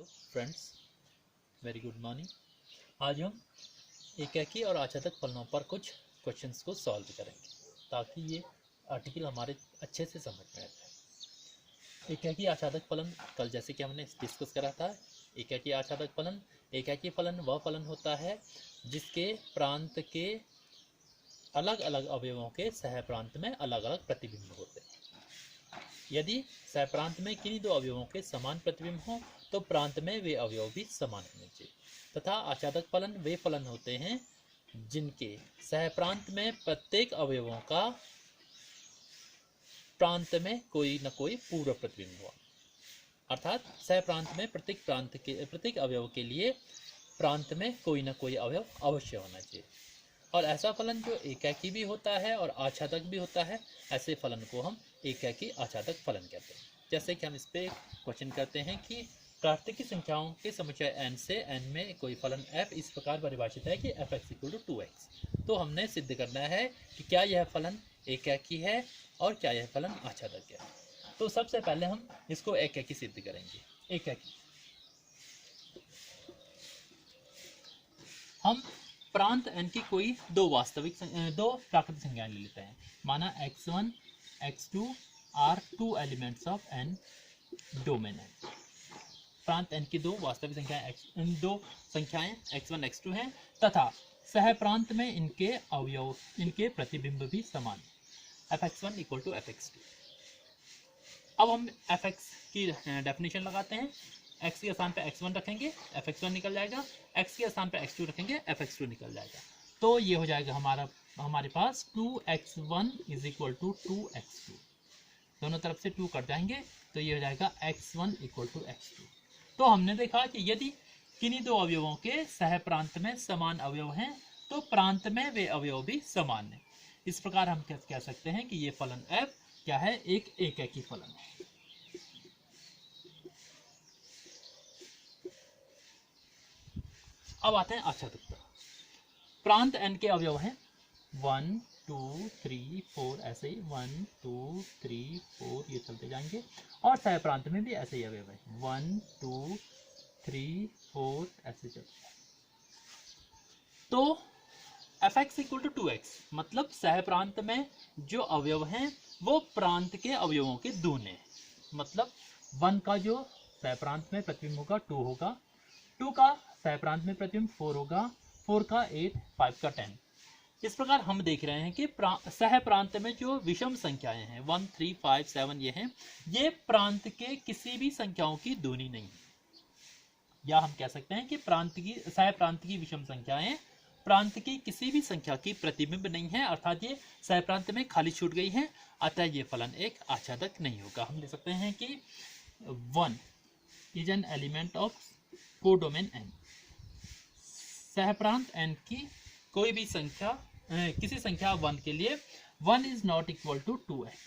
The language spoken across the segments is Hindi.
Hello friends, very good morning. आज हम एकाकी और आच्छादक फलनों पर कुछ क्वेश्चंस को सॉल्व करेंगे ताकि ये आर्टिकल हमारे अच्छे से समझ में आ जाए। एकाकी आच्छादक फलन कल जैसे कि हमने डिस्कस करा था। एकाकी आच्छादक फलन, एकाकी फलन वह फलन होता है जिसके प्रांत के अलग अलग अवयवों के सह प्रांत में अलग अलग प्रतिबिंब होते हैं। यदि सहप्रांत में किन्हीं दो अवयवों के समान प्रतिबिंब हो तो प्रांत में वे अवयव भी समान होने चाहिए। तथा आच्छादक फलन वे फलन होते हैं जिनके सहप्रांत में प्रत्येक अवयवों का प्रांत में कोई न कोई पूर्व प्रतिबिंब हुआ, अर्थात सहप्रांत में प्रत्येक अवयव के लिए प्रांत में कोई न कोई अवयव अवश्य होना चाहिए। और ऐसा फलन जो एकाकी भी होता है और आच्छादक भी होता है, ऐसे फलन को हम एकाकी आच्छादक फलन कहते हैं। जैसे कि हम इस पे क्वेश्चन करते हैं कि प्राकृतिक संख्याओं के समुच्चय n से n में कोई फलन f इस प्रकार परिभाषित है कि fx = 2x। तो हमने सिद्ध करना है कि क्या यह फलन एकाकी है और क्या यह फलन आच्छादक है। तो सबसे पहले हम इसको एकाकी सिद्ध करेंगे। एकाकी हम प्रांत n की कोई दो प्राकृतिक संख्याएं ले लेते हैं। माना x1 x2 are two elements of n domain n। प्रांत n की दो वास्तविक संख्याएं x1 x2 हैं तथा सह प्रांत में इनके प्रतिबिंब भी समान है। fx1 = fx2। अब हम fx की डेफिनेशन लगाते हैं। x के स्थान पे x1 रखेंगे, fx1 निकल जाएगा। x के स्थान पे x2 रखेंगे, fx2 निकल जाएगा। तो ये हो जाएगा हमारे पास 2x1 = 2x2। दोनों तरफ से 2 कट जाएंगे तो ये हो जाएगा x1 = x2। तो हमने देखा कि यदि किन्हीं दो अवयवों के सह प्रांत में समान अवयव हैं तो प्रांत में वे अवयव भी समान हैं। इस प्रकार हम कह सकते हैं कि ये फलन f क्या है, एक एकाकी फलन है। अब आते हैं आच्छादकता। प्रांत n के अवयव हैं 1 2 3 4, ऐसे ही 1 2 3 4 ये चलते जाएंगे। और सह प्रांत में भी ऐसे ही अवयव है 1 2 3 4 ऐसे चलते हैं। तो fx = 2x मतलब सह प्रांत में जो अवयव हैं वो प्रांत के अवयवों के दूने हैं। मतलब 1 का जो सह प्रांत में प्रतिबिंब होगा 2 होगा, 2 का सह प्रांत में प्रतिबिंब 4 होगा, 4 का 8, 5 का 10। इस प्रकार हम देख रहे हैं कि सह प्रांत में जो विषम संख्याएं हैं 1 3 5 7 ये हैं, ये प्रांत के किसी भी संख्याओं की दूनी नहीं है। या हम कह सकते हैं कि सह प्रांत की विषम संख्याएं प्रांत की किसी भी संख्या की प्रतिबिंब नहीं है, अर्थात ये सह प्रांत में खाली छूट गई है, अतः ये फलन एक आच्छादक नहीं होगा। हम लिख सकते हैं कि 1 is an element of codomain n। सहप्रांत n की कोई भी संख्या किसी संख्या 1 के लिए 1 is not equal to 2x।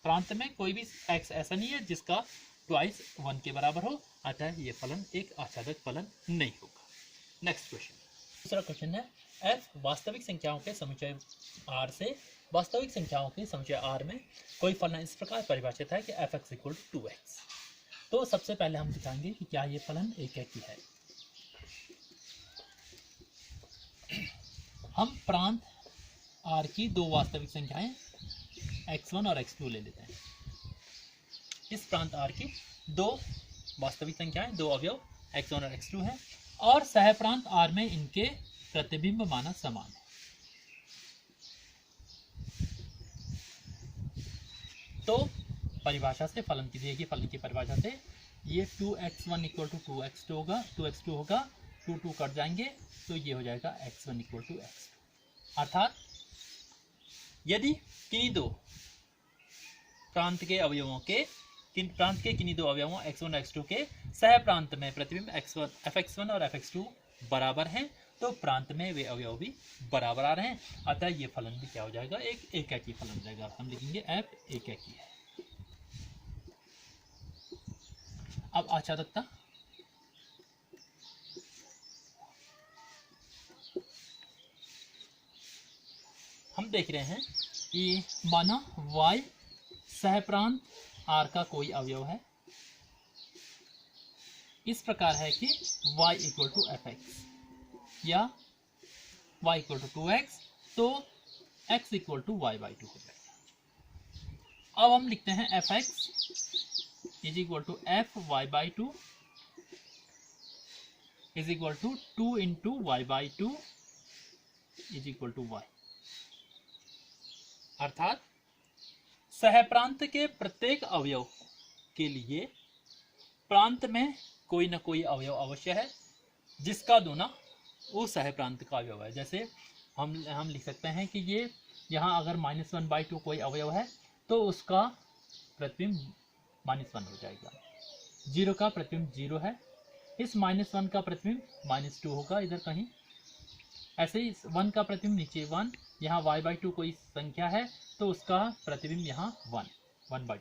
प्रांत में कोई भी x ऐसा नहीं है जिसका ट्वाइस 1 के बराबर हो, अतः ये फलन एक आच्छादक फलन नहीं होगा। नेक्स्ट क्वेश्चन, दूसरा क्वेश्चन है f वास्तविक संख्याओं के समुच्चय r से वास्तविक संख्याओं के समुच्चय r में कोई फलन इस प्रकार परिभाषित है कि fx = 2x। तो सबसे पहले हम दिखाएंगे कि क्या ये फलन एकाकी है। हम प्रांत r की दो वास्तविक संख्याएं x1 और x2 ले लेते हैं। इस प्रांत r की दो वास्तविक संख्याएं, दो अवयव x1 और x2 हैं और सह प्रांत r में इनके प्रतिबिंब माना समान है। तो परिभाषा से फलन की दिए गई फलन की परिभाषा से ये 2x1 = 2x2 होगा, 2 2 कट जाएंगे तो ये हो जाएगा x1 = x2। अर्थात यदि किन्हीं दो प्रांत के किन्हीं दो अवयवों x1 और x2 के सह प्रांत में प्रतिबिंब fx1 और fx2 बराबर हैं तो प्रांत में वे अवयव भी बराबर आ रहे हैं, अतः ये फलन भी क्या हो जाएगा, एक एकाकी फलन हो जाएगा। हम लिखेंगे f एकाकी है। अब आच्छादकता, हम देख रहे हैं कि माना y सहप्रांत r का कोई अवयव है, इस प्रकार है कि y equal to f x या y इक्वल टू 2x, तो x equal to y by 2 हो जाएगा। अब हम लिखते हैं f x is equal to f y by 2 is equal to 2 into y by 2 is equal to y। अर्थात सहप्रांत के प्रत्येक अवयव के लिए प्रांत में कोई ना कोई अवयव अवश्य है जिसका दूना वो सहप्रांत का अवयव है। जैसे हम लिख सकते हैं कि ये यहाँ अगर -1/2 कोई अवयव है तो उसका प्रतिबिंब -1 हो जाएगा। 0 का प्रतिबिंब 0 है, इस -1 का प्रतिबिंब -2 होगा इधर कहीं। ऐसे ही 1 का प्रतिबिंब नीचे 1, यहाँ y/2 कोई संख्या है तो उसका प्रतिबिंब यहाँ 1/2।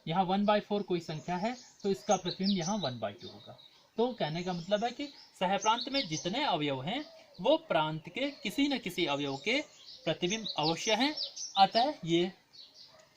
यहाँ 1/4 कोई संख्या है तो इसका प्रतिबिंब यहाँ 1/2 होगा। तो कहने का मतलब है कि सहप्रांत में जितने अवयव हैं वो प्रांत के किसी न किसी अवयव के प्रतिबिंब अवश्य हैं। अतः ये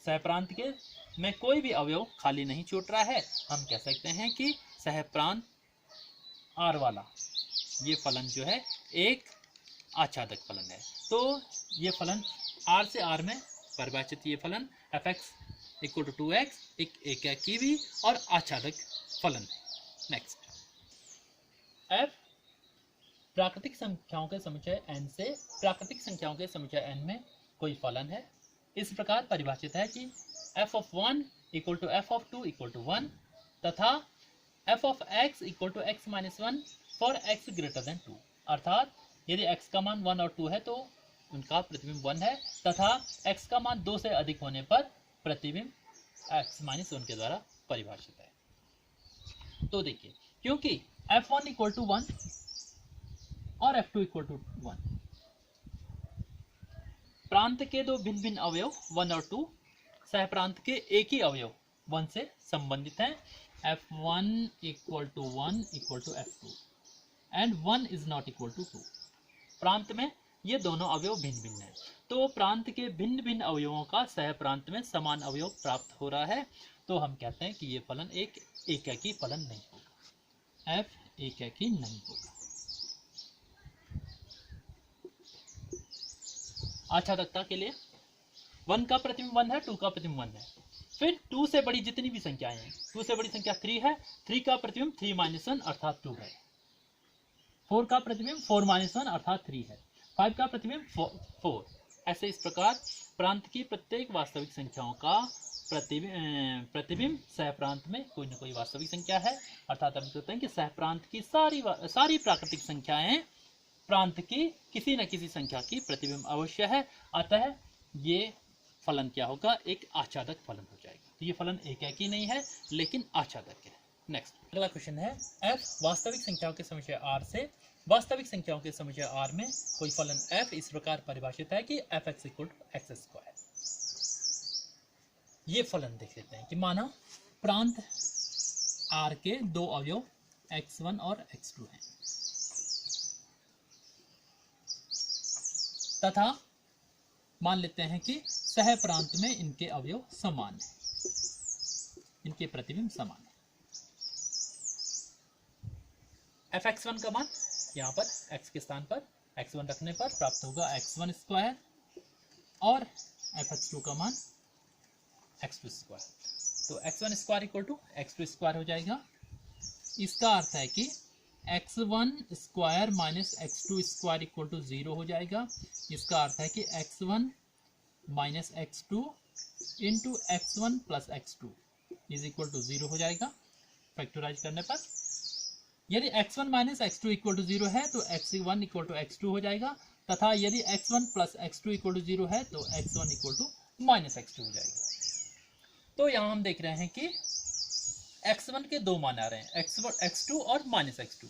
सहप्रांत के में कोई भी अवयव खाली नहीं छूट रहा है। हम कह सकते हैं कि सहप्रांत आर वाला ये फलन जो है एक आच्छादक फलन है। तो ये फलन आर से आर में परिभाषित ये फलन F x equal to 2x एक एकाकी भी और आच्छादक फलन है। नेक्स्ट, एफ प्राकृतिक संख्याओं के समुच्चय n से प्राकृतिक संख्याओं के समुच्चय n में कोई फलन है। इस प्रकार परिभाषित है कि f of 1 equal to f of 2 equal to 1 तथा f of x equal to x minus 1 for x greater than 2। अर्थात यदि x का मान 1 और 2 है तो उनका प्रतिबिंब 1 है तथा x का मान 2 से अधिक होने पर प्रतिबिंब x माइनस 1 के द्वारा परिभाषित है। तो देखिए, क्योंकि f1 इक्वल टू 1 और f2 इक्वल टू 1, प्रांत के दो भिन्न भिन्न अवयव 1 और 2 सहप्रांत के एक ही अवयव 1 से संबंधित हैं। f1 equal to 1 equal to f2 and 1 is not equal to 2। प्रांत में ये दोनों अवयव भिन्न भिन्न हैं, तो प्रांत के भिन्न भिन्न अवयवों का सहप्रांत में समान अवयव प्राप्त हो रहा है। तो हम कहते हैं कि ये फलन एक एकाकी फलन नहीं होगा, f एकाकी नहीं होगा। आच्छादकता के लिए 1 का प्रतिबिंब 1 है, 2 का प्रतिबिंब 1 है। फिर 2 से बड़ी जितनी भी संख्याएं हैं, 2 से बड़ी संख्या 3 है, 3 का प्रतिबिंब 3 माइनस 1 अर्थात 2 है। 4 का प्रतिबिंब 4 माइनस 1 अर्थात 3 है। 5 का प्रतिबिंब 4। ऐसे इस प्रकार प्रांत की प्रत्येक वास्तविक संख्याओं का प्रतिबिंब सहप्रांत में कोई न कोई वास्तविक संख्या है। अर्थात हम कहते हैं कि सहप्रांत की सारी प्राकृतिक संख्याएं प्रांत की किसी न किसी संख्या की प्रतिबिंब अवश्य है। अतः ये फलन क्या होगा, एक आच्छादक फलन हो जाएगा। तो ये फलन एकाकी नहीं है लेकिन आच्छादक है। नेक्स्ट, अगला क्वेश्चन है, f वास्तविक संख्याओं के समुच्चय r से वास्तविक संख्याओं के समुच्चय r में कोई फलन f इस प्रकार परिभाषित है कि f x equal to x square. ये फलन देख लेते हैं कि माना प्रांत r के दो अवयव x1 और x2 हैं तथा मान लेते हैं कि सह प्रांत में इनके अवयव समान हैं, इनके प्रतिबिंब समान है। fx1 का मान यहाँ पर x के स्थान पर x1 रखने पर प्राप्त होगा x1 स्क्वायर और fx2 का मान x2 स्क्वायर। तो x1 square equal to x2 square हो जाएगा। इसका अर्थ है कि x1 square minus x2 square equal to 0 हो जाएगा। इसका अर्थ है कि x1 minus x2 into x1 plus x2 is equal to 0 हो जाएगा फैक्टराइज करने पर। यदि x1 minus x2 equal to 0 है तो x1 इक्वल टू x2 हो जाएगा तथा यदि x1 plus x2 equal to 0 है तो x1 equal to minus x2 हो जाएगा। तो यहाँ हम देख रहे हैं कि x1 के दो मान आ रहे हैं, x2 और माइनस x2।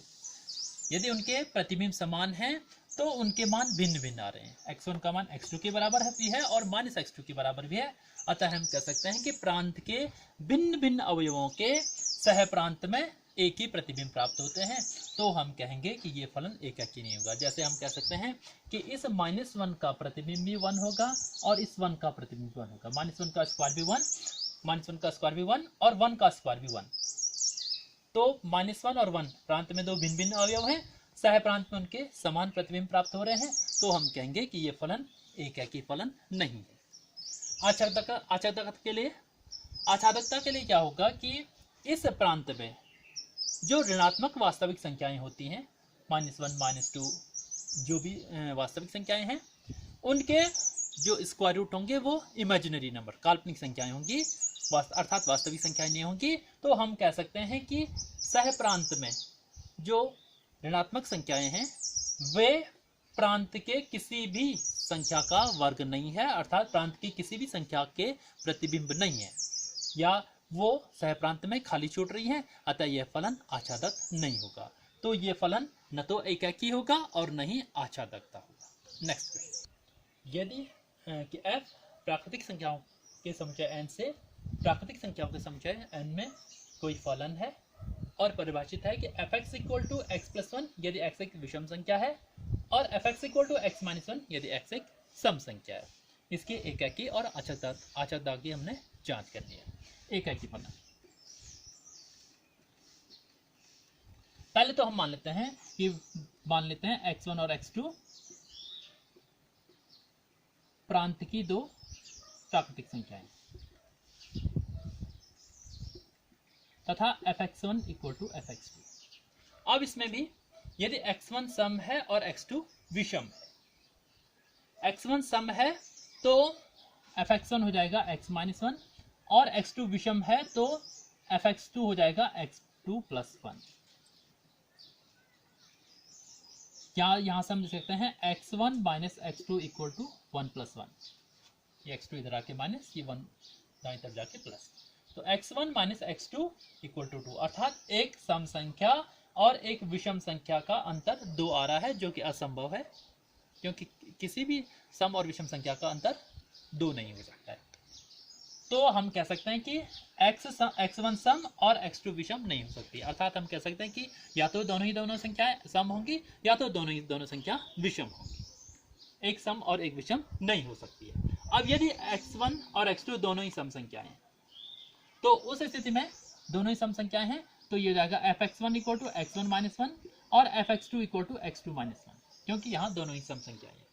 यदि उनके प्रतिबिंब समान हैं तो उनके मान भिन्न भिन्न आ रहे हैं। x1 का मान x2 के बराबर भी है और माइनस x2 के बराबर भी है। अतः हम कह सकते हैं कि प्रांत के भिन्न भिन्न अवयवों के सह प्रांत में एक ही प्रतिबिंब प्राप्त होते हैं। तो हम कहेंगे कि ये फलन एकाकी नहीं होगा। जैसे हम कह सकते हैं कि इस -1 का प्रतिबिंब भी 1 होगा और इस 1 का प्रतिबिंब 1 होगा। -1 का स्क्वायर भी 1, -1 का स्क्वायर भी 1 और 1 का स्क्वायर भी 1। तो -1 और 1 प्रांत में दो भिन्न भिन्न अवयव हैं, सह प्रांत में उनके समान प्रतिबिंब प्राप्त हो रहे हैं, तो हम कहेंगे कि ये फलन एकाकी फलन नहीं है। आच्छादकता के लिए क्या होगा कि इस प्रांत में जो ऋणात्मक वास्तविक संख्याएं होती हैं, -1 -2 जो भी वास्तविक संख्याएं हैं, उनके जो स्क्वायर रूट होंगे वो इमेजिनरी नंबर काल्पनिक संख्याएं होंगी, अर्थात वास्तविक संख्याएं नहीं होंगी। तो हम कह सकते हैं कि सह प्रांत में जो ऋणात्मक संख्याएं हैं वे प्रांत के किसी भी संख्या का वर्ग नहीं है, अर्थात प्रांत की किसी भी संख्या के प्रतिबिंब नहीं है, या वो सह प्रांत में खाली छूट रही है, अतः यह फलन आच्छादक नहीं होगा। तो ये फलन न तो एकाकी होगा और न ही आच्छादकता होगा। नेक्स्ट क्वेश्चन, यदि कि f प्राकृतिक संख्याओं के समुच्चय n से प्राकृतिक संख्याओं के समुच्चय n में कोई फलन है और परिभाषित है कि fx = x+1 यदि x एक विषम संख्या है और fx = x-1 यदि x एक सम संख्या है। इसके एकाकी और आच्छादकता की हमने जांच करनी है। एकाकी फलन, पहले तो हम मान लेते हैं x1 और x2 प्रांत की दो प्राकृतिक संख्याएं तथा fx1 = fx2। अब इसमें भी यदि x1 सम है और x2 विषम है, x1 सम है तो fx1 हो जाएगा x-1 और x2 विषम है तो fx2 हो जाएगा x2+1। क्या यहां से हम लिख सकते हैं x1 - x2 = 1+1, ये x2 इधर आके माइनस, ये 1 दाएं तरफ जाके प्लस, तो x1 - x2 = 2, अर्थात एक सम संख्या और एक विषम संख्या का अंतर 2 आ रहा है, जो कि असंभव है क्योंकि किसी भी सम और विषम संख्या का अंतर 2 नहीं हो सकता है। तो हम कह सकते हैं कि x1 सम और x2 विषम नहीं हो सकती, अर्थात हम कह सकते हैं कि या तो दोनों संख्याएं सम होंगी या तो दोनों संख्या विषम होंगी, एक सम और एक विषम नहीं हो सकती है। अब यदि x1 और x2 दोनों ही सम संख्याएं हैं तो उस स्थिति में दोनों ही सम संख्याएं हैं तो ये हो जाएगा fx1 = x1-1 और fx2 = x2-1, क्योंकि यहाँ दोनों ही सम संख्याएं हैं।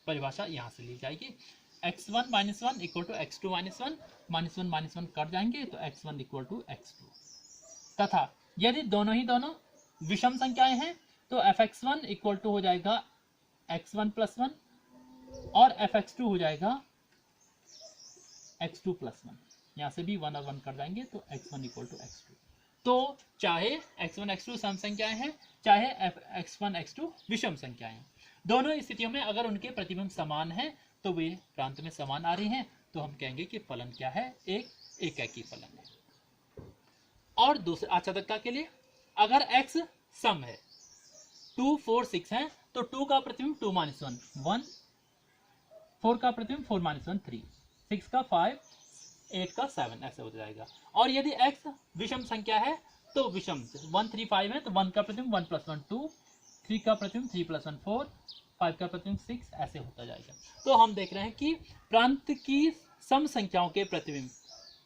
परिभाषा यहाँ से ली जाएगी, x1-1 = x2-1, -1 कट जाएंगे तो x1 = x2, तथा यदि दोनों विषम संख्याएं हैं तो fx1 = हो जाएगा x1+1 और fx2 हो जाएगा x2+1, यहाँ से भी 1 और 1 कर जाएंगे तो x1 = x2। तो चाहे x1 x2 सम संख्याएं हैं, चाहे x1 x2 विषम संख्याएं हैं, दोनों स्थितियों में अगर उनके प्रतिबिंब समान हैं तो वे प्रांत में समान आ रही हैं, तो हम कहेंगे कि फलन क्या है, एक एकाकी फलन है। और दूसरे आच्छादकता के लिए, अगर x सम है, 2 4 6 है तो 2 का प्रतिबिंब 2 - 1 1, 4 का प्रतिबिंब 4 - 1 3, 6 का 5, 8 का 7, ऐसे हो जाएगा। और यदि x विषम संख्या है तो विषम 1 3 5 है तो 1 का प्रतिबिंब 1 + 1 2, 3 का प्रतिबिंब 3 + 1 4, 5 का प्रतिबिंब 6, ऐसे होता जाएगा। तो हम देख रहे हैं कि प्रांत की सम संख्याओं के प्रतिबिंब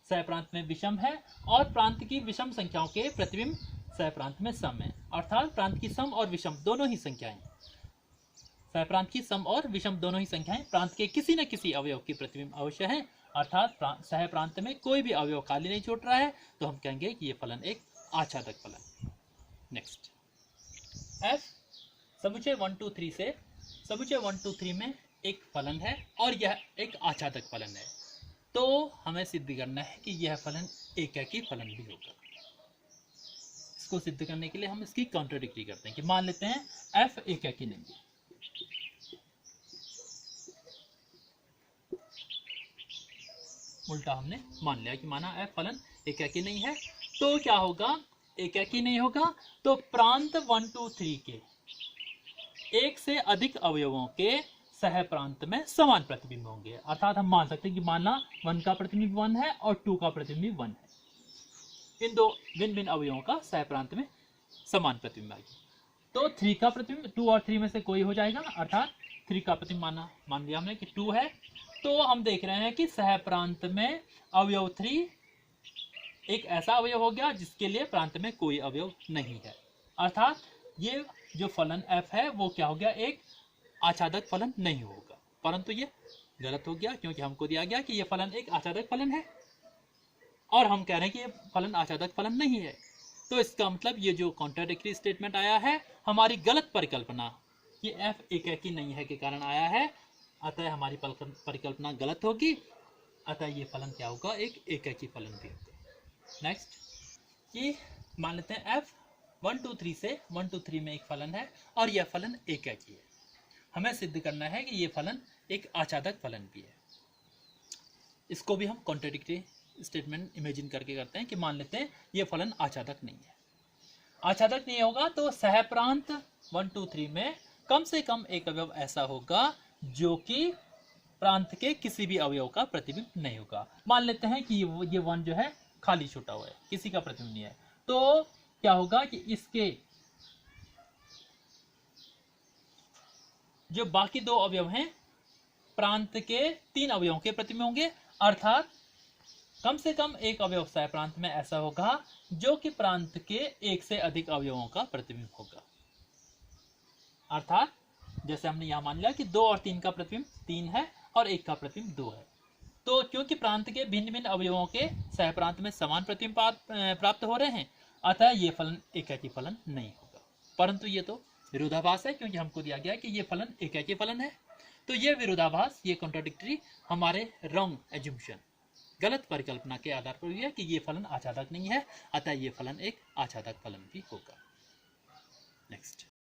सह प्रांत में विषम है और प्रांत की विषम संख्याओं के प्रतिबिंब सह प्रांत में सम है, अर्थात प्रांत की सम और विषम दोनों ही संख्याएं, सह प्रांत की सम और विषम दोनों ही संख्याएं प्रांत के किसी न किसी अवयव की प्रतिबिंब अवश्य है, अर्थात सह प्रांत में कोई भी अवयव खाली नहीं छूट रहा है, तो हम कहेंगे कि यह फलन एक आच्छादक फलन। नेक्स्ट, f समुच्चय 1 2 3 से समुच्चय 1 2 3 में एक फलन है और यह एक आच्छादक फलन है, तो हमें सिद्ध करना है कि यह फलन एकाकी फलन भी होगा। इसको सिद्ध करने के लिए हम इसकी कॉन्ट्राडिक्टरी करते हैं कि मान लेते हैं f एकाकी नहीं है, उल्टा हमने मान लिया कि माना f फलन एकाकी नहीं है, तो क्या होगा, एकाकी नहीं होगा तो प्रांत 1 2 3 के एक से अधिक अवयवों के सह प्रांत में समान प्रतिबिंब होंगे, अर्थात हम मान सकते हैं कि माना 1 का प्रतिबिंब 1 है और 2 का प्रतिबिंब 1 है, इन दो भिन्न भिन्न अवयवों का सह प्रांत में समान प्रतिबिंब आएगी। तो 3 का प्रतिबिंब 2 और 3 में से कोई हो जाएगा, अर्थात 3 का प्रतिबिंब मान लिया हमने कि 2 है, तो हम देख रहे हैं कि सह प्रांत में अवयव 3 एक ऐसा अवयव हो गया जिसके लिए प्रांत में कोई अवयव नहीं है। अर्थात ये जो फलन f है वो क्या हो गया, एक आच्छादक फलन नहीं होगा। परंतु ये गलत हो गया, क्योंकि हमको दिया गया कि ये फलन एक आच्छादक फलन है और हम कह रहे हैं कि ये फलन आच्छादक फलन नहीं है। तो इसका मतलब ये जो कॉन्ट्राडिक्टरी स्टेटमेंट आया है हमारी गलत परिकल्पना कि f एकाकी नहीं है के कारण आया है, अतः हमारी परिकल्पना गलत होगी, अतः ये फलन क्या होगा, एक एकाकी फलन भी होगा। नेक्स्ट, कि मान लेते हैं f 1 2 3 से 1 2 3 में एक फलन है और यह फलन एकाकी है। हमें सिद्ध करना है कि ये फलन एक आच्छादक फलन भी है। इसको भी हम कॉन्ट्राडिक्टरी स्टेटमेंट इमेजिन करके करते हैं कि मान लेते हैं ये फलन आच्छादक नहीं है। आच्छादक नहीं होगा तो सहप्रांत 1 2 3 में कम से कम एक अवयव ऐसा होगा जो कि प्रांत के किसी भी अवयव का प्रतिबिंब नहीं होगा। मान लेते हैं कि ये 1 जो है खाली छूटा हुआ है, किसी का प्रतिबिंब नहीं है, तो क्या होगा कि इसके जो बाकी 2 अवयव हैं प्रांत के 3 अवयवों के प्रतिबिंब होंगे। अर्थात कम से कम एक अवयव सह प्रांत में ऐसा होगा जो कि प्रांत के एक से अधिक अवयवों का प्रतिबिंब होगा। अर्थात जैसे हमने यहां मान लिया कि 2 और 3 का प्रतिबिंब 3 है और 1 का प्रतिबिंब 2 है, तो क्योंकि प्रांत के भिन्न भिन्न अवयवों के सह प्रांत में समान प्रतिबिंब प्राप्त हो रहे हैं, अतः ये फलन एकाकी फलन नहीं होगा। परंतु ये तो विरोधाभास है, क्योंकि हमको दिया गया कि ये फलन एकाकी फलन है। तो ये विरोधाभास, ये कॉन्ट्राडिक्टरी हमारे रॉन्ग एज्यूम्पशन, गलत परिकल्पना के आधार पर हुई है कि ये फलन आच्छादक नहीं है, अतः ये फलन एक आच्छादक फलन भी होगा। नेक्स्ट,